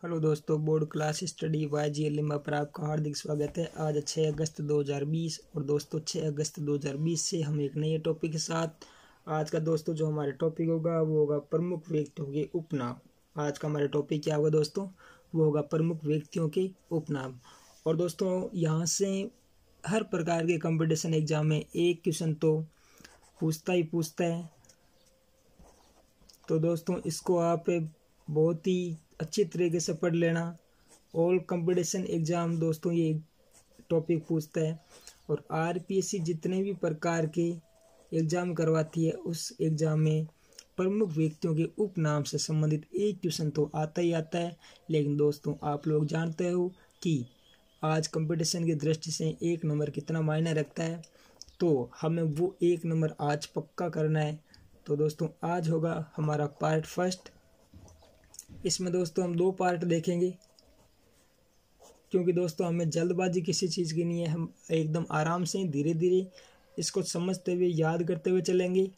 Hello दोस्तों, board class study YGL पर आपका हार्दिक स्वागत है। आज 6 अगस्त 2020 और दोस्तों 6 अगस्त 2020 से हम एक नए टॉपिक के साथ आज का दोस्तों जो हमारा टॉपिक होगा वो होगा प्रमुख व्यक्तियों के उपनाम। आज का हमारा टॉपिक क्या होगा दोस्तों? वो होगा प्रमुख व्यक्तियों के उपनाम। और दोस्तों यहाँ से हर प्रकार के कंपटीशन एग्जाम में एक क्वेश्चन तो पूछता ही पूछता है, तो दोस्तों इसको आप बहुत ही अच्छी तरीके से पढ़ लेना। ऑल कंपटीशन एग्ज़ाम दोस्तों ये टॉपिक पूछता है और RPSC जितने भी प्रकार के एग्ज़ाम करवाती है उस एग्ज़ाम में प्रमुख व्यक्तियों के उपनाम से संबंधित एक क्वेश्चन तो आता ही आता है। लेकिन दोस्तों आप लोग जानते हो कि आज कंपटीशन की दृष्टि से एक नंबर कितना मायने रखता है, तो हमें वो एक नंबर आज पक्का करना है। तो दोस्तों आज होगा हमारा पार्ट फर्स्ट। इसमें दोस्तों हम 2 पार्ट देखेंगे, क्योंकि दोस्तों हमें जल्दबाजी किसी चीज़ की नहीं है। हम एकदम आराम से धीरे धीरे इसको समझते हुए याद करते हुए चलेंगे।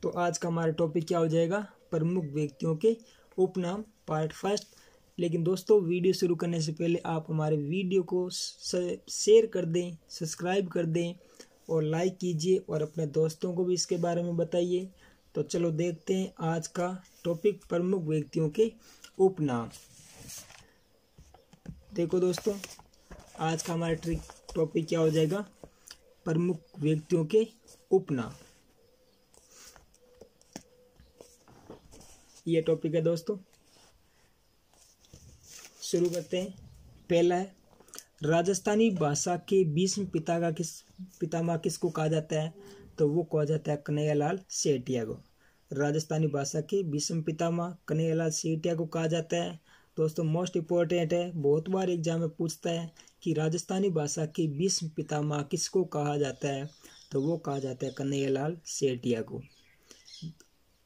तो आज का हमारा टॉपिक क्या हो जाएगा? प्रमुख व्यक्तियों के उपनाम, पार्ट फर्स्ट। लेकिन दोस्तों वीडियो शुरू करने से पहले आप हमारे वीडियो को शेयर कर दें, सब्सक्राइब कर दें और लाइक कीजिए और अपने दोस्तों को भी इसके बारे में बताइए। तो चलो देखते हैं आज का टॉपिक, प्रमुख व्यक्तियों के उपनाम। देखो दोस्तों आज का हमारा टॉपिक क्या हो जाएगा? प्रमुख व्यक्तियों के उपनाम। ये टॉपिक है दोस्तों, शुरू करते हैं। पहला है, राजस्थानी भाषा के भीष्म पितामह किसको कहा जाता है? तो वो कहा जाता है कन्हैयालाल सेठिया को। राजस्थानी भाषा के भीष्म पितामह कन्हैयालाल सेठिया को कहा जाता है। दोस्तों मोस्ट इम्पोर्टेंट है, बहुत बार एग्जाम में पूछता है कि राजस्थानी भाषा के भीष्म पितामह किसको कहा जाता है? तो वो कहा जाता है कन्हैयालाल सेठिया को।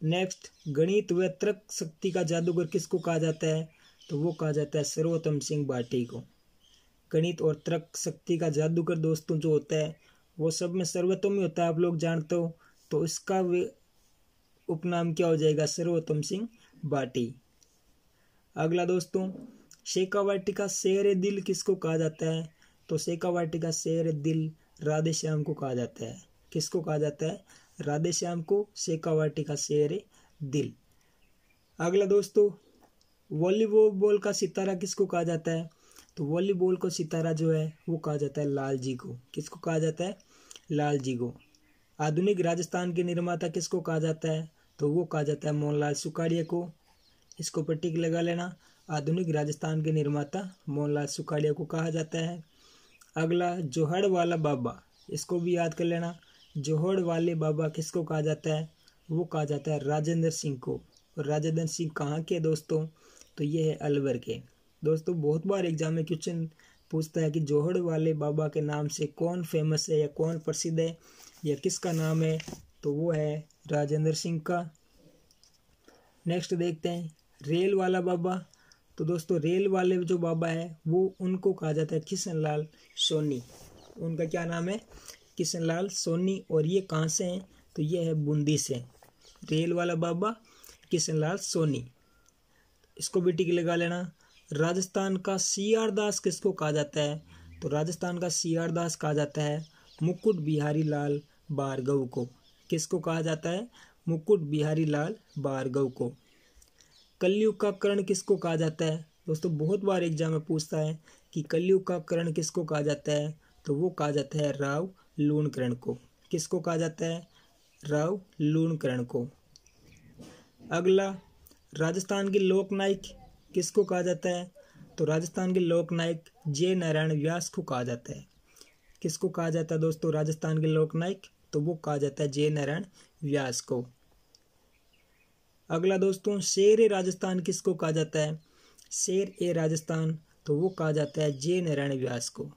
नेक्स्ट, गणित व तर्क शक्ति का जादूगर किसको कहा जाता है? तो वो कहा जाता है सर्वोत्तम सिंह भाटी को। गणित और तर्क शक्ति का जादूगर दोस्तों जो होता है वो सब में सर्वोत्तम ही होता है, आप लोग जानते हो। तो इसका उपनाम क्या हो जाएगा? सर्वोत्तम सिंह भाटी। अगला दोस्तों, शेखावाटी का शेर दिल किसको कहा जाता है? तो शेखावाटी का शेर दिल राधे श्याम को कहा जाता है। किसको कहा जाता है? राधे श्याम को शेखावाटी का शेर दिल। अगला दोस्तों, वॉलीबॉल का सितारा किसको कहा जाता है? तो वॉलीबॉल को सितारा जो है वो कहा जाता है लाल जी को। किसको कहा जाता है? लाल जी को। आधुनिक राजस्थान के निर्माता किसको कहा जाता है? तो वो कहा जाता है मोहनलाल सुखाड़िया को। इसको पर टिक लगा लेना, आधुनिक राजस्थान के निर्माता मोहनलाल सुखाड़िया को कहा जाता है। अगला, जोहड़ वाला बाबा, इसको भी याद कर लेना। जोहड़ वाले बाबा किसको कहा जाता है? वो कहा जाता है राजेंद्र सिंह को। और राजेंद्र सिंह कहाँ के दोस्तों? तो ये है अलवर के। दोस्तों बहुत बार एग्जाम में क्वेश्चन पूछता है कि जोहड़ वाले बाबा के नाम से कौन फेमस है या कौन प्रसिद्ध है या किसका नाम है? तो वो है राजेंद्र सिंह का। नेक्स्ट देखते हैं, रेल वाला बाबा। तो दोस्तों रेल वाले जो बाबा है वो उनको कहा जाता है किशनलाल सोनी। उनका क्या नाम है? किशनलाल सोनी। और ये कहाँ से हैं? तो ये है बूंदी से। रेल वाला बाबा किशनलाल सोनी, इसको भी टिक लगा लेना। राजस्थान का CR दास किसको कहा जाता है? तो राजस्थान का CR दास कहा जाता है मुकुट बिहारी लाल भार्गव को। किसको कहा जाता है? मुकुट बिहारी लाल भार्गव को। कलयुग का कर्ण किसको कहा जाता है? दोस्तों बहुत बार एग्जाम में पूछता है कि कलयुग का कर्ण किसको कहा जाता है? तो वो कहा जाता है राव लूणकरण को। किसको कहा जाता है? राव लूणकरण को। अगला, राजस्थान के लोकनायक किसको कहा जाता है? तो राजस्थान के लोकनायक जय नारायण व्यास को कहा जाता है। किसको कहा जाता है दोस्तों राजस्थान के लोकनायक? तो वो कहा जाता है जय नारायण व्यास को। अगला दोस्तों, शेर ए राजस्थान किसको कहा जाता है? शेर ए राजस्थान, तो वो कहा जाता है जय नारायण व्यास को।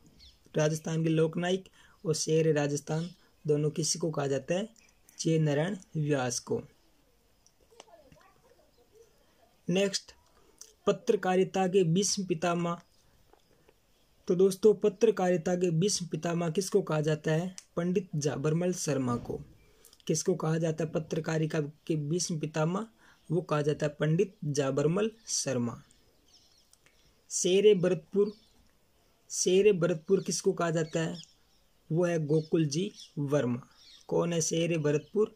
राजस्थान के लोकनायक और शेर ए राजस्थान दोनों किसी को कहा जाता है? जय नारायण व्यास को। नेक्स्ट, पत्रकारिता के भीष्म पितामह। तो दोस्तों पत्रकारिता के भीष्म पितामह किसको कहा जाता है? पंडित जाबरमल शर्मा को। किसको कहा जाता है पत्रकारिता के भीष्म पितामह? वो कहा जाता है पंडित जाबरमल शर्मा। शेर भरतपुर, शेर भरतपुर किसको कहा जाता है? वो है गोकुल जी वर्मा। कौन है शेर भरतपुर?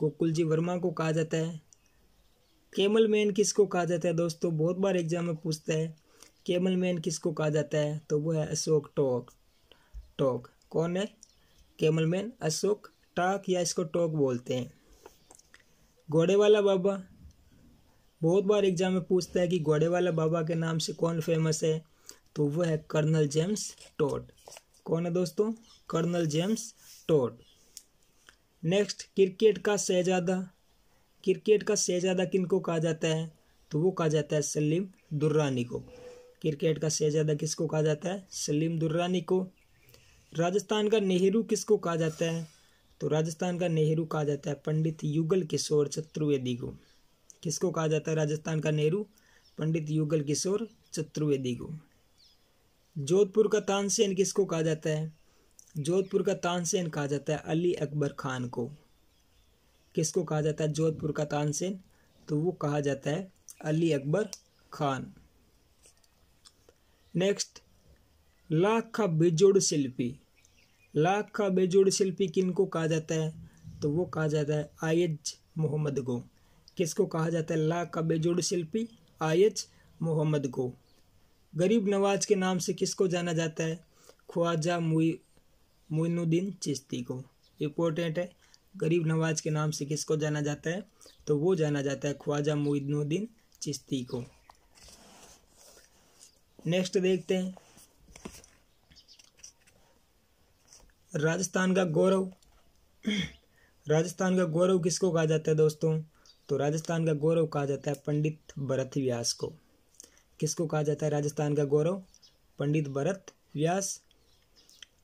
गोकुल जी वर्मा को कहा जाता है। कैमल मैन किसको कहा जाता है दोस्तों? बहुत बार एग्जाम में पूछता है, कैमल मैन किसको कहा जाता है? तो वो है अशोक टॉक। कौन है कैमल मैन? अशोक टाक, या इसको टॉक बोलते हैं। घोड़े वाला बाबा, बहुत बार एग्जाम में पूछता है कि घोड़े वाला बाबा के नाम से कौन फेमस है? तो वो है कर्नल जेम्स टॉड। कौन है दोस्तों? Colonel James Tod. Next, cricket का शहजादा, क्रिकेट का शहजादा किनको कहा जाता है? तो वो कहा जाता है सलीम दुर्रानी को। क्रिकेट का शहजादा किसको कहा जाता है? सलीम दुर्रानी को। राजस्थान का नेहरू किसको कहा जाता है? तो राजस्थान का नेहरू कहा जाता है पंडित युगल किशोर चतुर्वेदी को। किसको कहा जाता है राजस्थान का नेहरू? पंडित युगल किशोर चतुर्वेदी को। जोधपुर का तानसेन किसको कहा जाता है? जोधपुर का तानसेन कहा जाता है अली अकबर खान को। किसको कहा जाता है जोधपुर का तानसेन? तो वो कहा जाता है अली अकबर खान। नेक्स्ट, लाख का बेजोड़ शिल्पी, लाख का बेजोड़ शिल्पी किनको कहा जाता है? तो वो कहा जाता है आयज मोहम्मद को। किसको कहा जाता है लाख का बेजोड़ शिल्पी? आयज मोहम्मद को। गरीब नवाज के नाम से किसको जाना जाता है? ख्वाजा मोइनुद्दीन चिश्ती को। इम्पोर्टेंट है, गरीब नवाज के नाम से किसको जाना जाता है? तो वो जाना जाता है ख्वाजा मोइनुद्दीन चिश्ती को। नेक्स्ट देखते हैं, राजस्थान का गौरव, राजस्थान का गौरव किसको कहा जाता है दोस्तों? तो राजस्थान का गौरव कहा जाता है पंडित भरत व्यास को। किसको कहा जाता है राजस्थान का गौरव? पंडित भरत व्यास।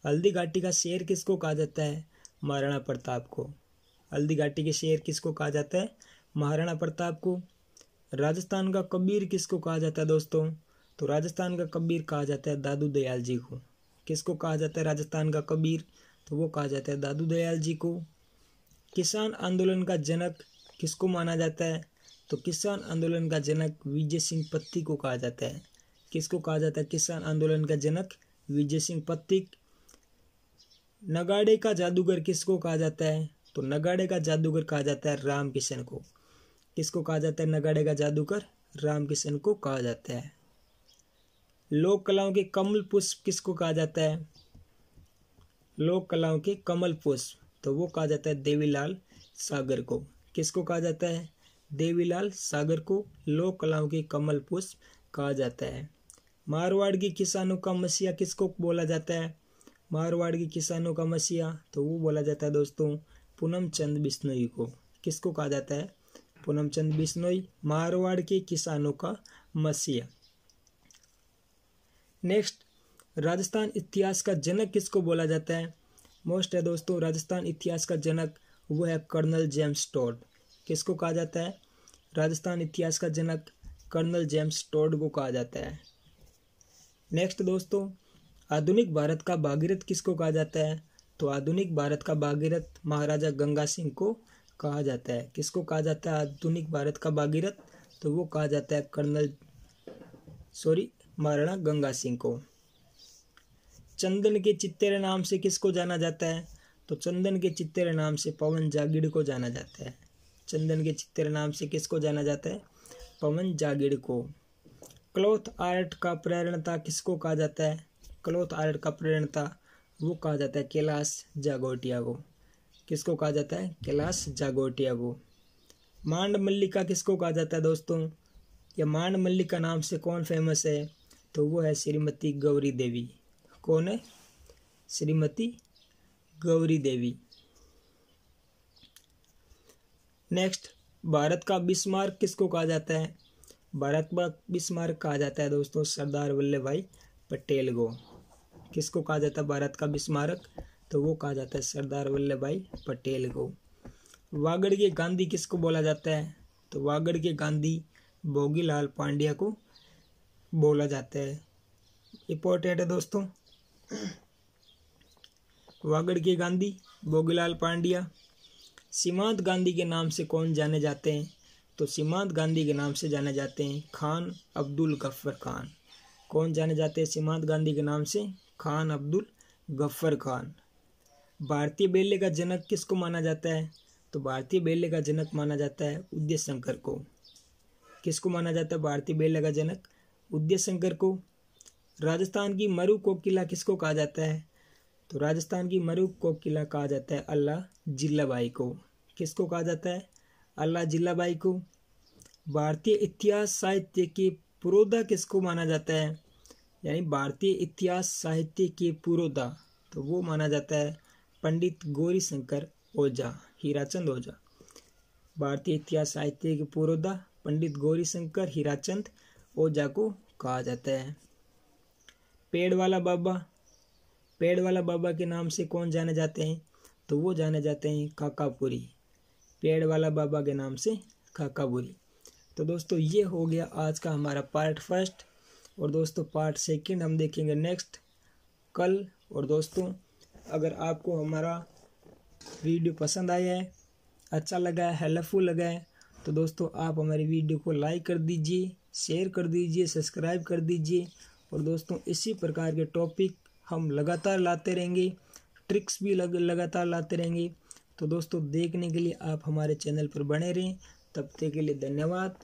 हल्दी घाटी का शेर किसको कहा जाता है? महाराणा प्रताप को। हल्दी घाटी के शेर किसको कहा जाता है? महाराणा प्रताप को। राजस्थान का कबीर किसको कहा जाता है दोस्तों? तो राजस्थान का कबीर कहा जाता है दादू दयाल जी को। किसको कहा जाता है राजस्थान का कबीर? तो वो कहा जाता है दादू दयाल जी को। किसान आंदोलन का जनक किसको माना जाता है? तो किसान आंदोलन का जनक विजय सिंह पत्ती को कहा जाता है। किसको कहा जाता है किसान आंदोलन का जनक? विजय सिंह पत्ती। नगाड़े का जादूगर किसको कहा जाता है? तो नगाड़े का जादूगर कहा जाता है राम किशन को। किसको कहा जाता है नगाड़े का जादूगर? राम किशन को कहा जाता है। लोक कलाओं के कमल पुष्प किसको कहा जाता है? लोक कलाओं के कमल पुष्प, तो वो कहा जाता है देवीलाल सागर को। किसको कहा जाता है? देवीलाल सागर को लोक कलाओं के कमल पुष्प कहा जाता है। मारवाड़ के किसानों का मसीहा किसको बोला जाता है? मारवाड़ के किसानों का मसीहा, तो वो बोला जाता है दोस्तों पूनम चंद बिश्नोई को। किसको कहा जाता है? पूनम चंद बिश्नोई, मारवाड़ के किसानों का मसीहा। नेक्स्ट, राजस्थान इतिहास का जनक किसको बोला जाता है? मोस्ट है दोस्तों, राजस्थान इतिहास का जनक वो है कर्नल जेम्स टॉड। किसको कहा जाता है? राजस्थान इतिहास का जनक कर्नल जेम्स टॉड को कहा जाता है। नेक्स्ट दोस्तों, आधुनिक भारत का भागीरथ किसको कहा जाता है? तो आधुनिक भारत का भागीरथ महाराजा गंगा सिंह को कहा जाता है। किसको कहा जाता है आधुनिक भारत का भागीरथ? तो वो कहा जाता है महाराणा गंगा सिंह को। चंदन के चित्तेरे नाम से किसको जाना जाता है? तो चंदन के चित्तेरे नाम से पवन जागीड़ को जाना जाता है। चंदन के चित्तेरे नाम से किसको जाना जाता है? पवन जागीड़ को। क्लॉथ आर्ट का प्रेरणता किसको कहा जाता है? क्लॉथ आर्ट का प्रेरणता वो कहा जाता है कैलाश जागोटिया को। किसको कहा जाता है? कैलाश जागोटिया को। मांड मल्लिका किसको कहा जाता है दोस्तों? या मांड मल्लिका नाम से कौन फेमस है? तो वो है श्रीमती गौरी देवी। कौन है? श्रीमती गौरी देवी। नेक्स्ट, भारत का बिस्मार्क किसको कहा जाता है? भारत का बिस्मार्क कहा जाता है दोस्तों सरदार वल्लभ भाई पटेल को। किसको कहा जाता है भारत का बिस्मारक? तो वो कहा जाता है सरदार वल्लभ भाई पटेल को। वागड़ के गांधी किसको बोला जाता है? तो वागड़ के गांधी भोगीलाल पांड्या को बोला जाता है। इंपॉर्टेंट है दोस्तों, वागड़ के गांधी भोगीलाल पांड्या। सीमांत गांधी के नाम से कौन जाने जाते हैं? तो सीमांत गांधी के नाम से जाने जाते हैं खान अब्दुल गफ्फर खान। कौन जाने जाते हैं सीमांत गांधी के नाम से? खान अब्दुल गफ्फर खान। भारतीय बेल्ले का जनक किसको माना जाता है? तो भारतीय बेल्ले का जनक माना जाता है उदय शंकर को। किसको माना जाता है भारतीय बेल्ले का जनक? उदय शंकर को। राजस्थान की मरु कोकिला किसको कहा जाता है? तो राजस्थान की मरु कोकिला कहा जाता है अल्लाह जिल्लाबाई को। किसको कहा जाता है? अल्लाह जिल्लाबाई को। भारतीय इतिहास साहित्य के पुरोधा किसको माना जाता है? यानी भारतीय इतिहास साहित्य के पुरोधा, तो वो माना जाता है पंडित गौरीशंकर ओझा, हीराचंद ओझा। भारतीय इतिहास साहित्य के पुरोधा पंडित गौरीशंकर हीराचंद ओझा को कहा जाता है। पेड़ वाला बाबा, पेड़ वाला बाबा के नाम से कौन जाने जाते हैं? तो वो जाने जाते हैं काकापुरी। पेड़ वाला बाबा के नाम से काकापुरी। तो दोस्तों ये हो गया आज का हमारा पार्ट फर्स्ट, और दोस्तों पार्ट सेकंड हम देखेंगे नेक्स्ट कल। और दोस्तों अगर आपको हमारा वीडियो पसंद आया है, अच्छा लगा है, हेल्पफुल लगा है, तो दोस्तों आप हमारी वीडियो को लाइक कर दीजिए, शेयर कर दीजिए, सब्सक्राइब कर दीजिए। और दोस्तों इसी प्रकार के टॉपिक हम लगातार लाते रहेंगे, ट्रिक्स भी लगातार लाते रहेंगे। तो दोस्तों देखने के लिए आप हमारे चैनल पर बने रहें। तब तक के लिए धन्यवाद।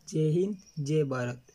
जय हिंद, जय भारत।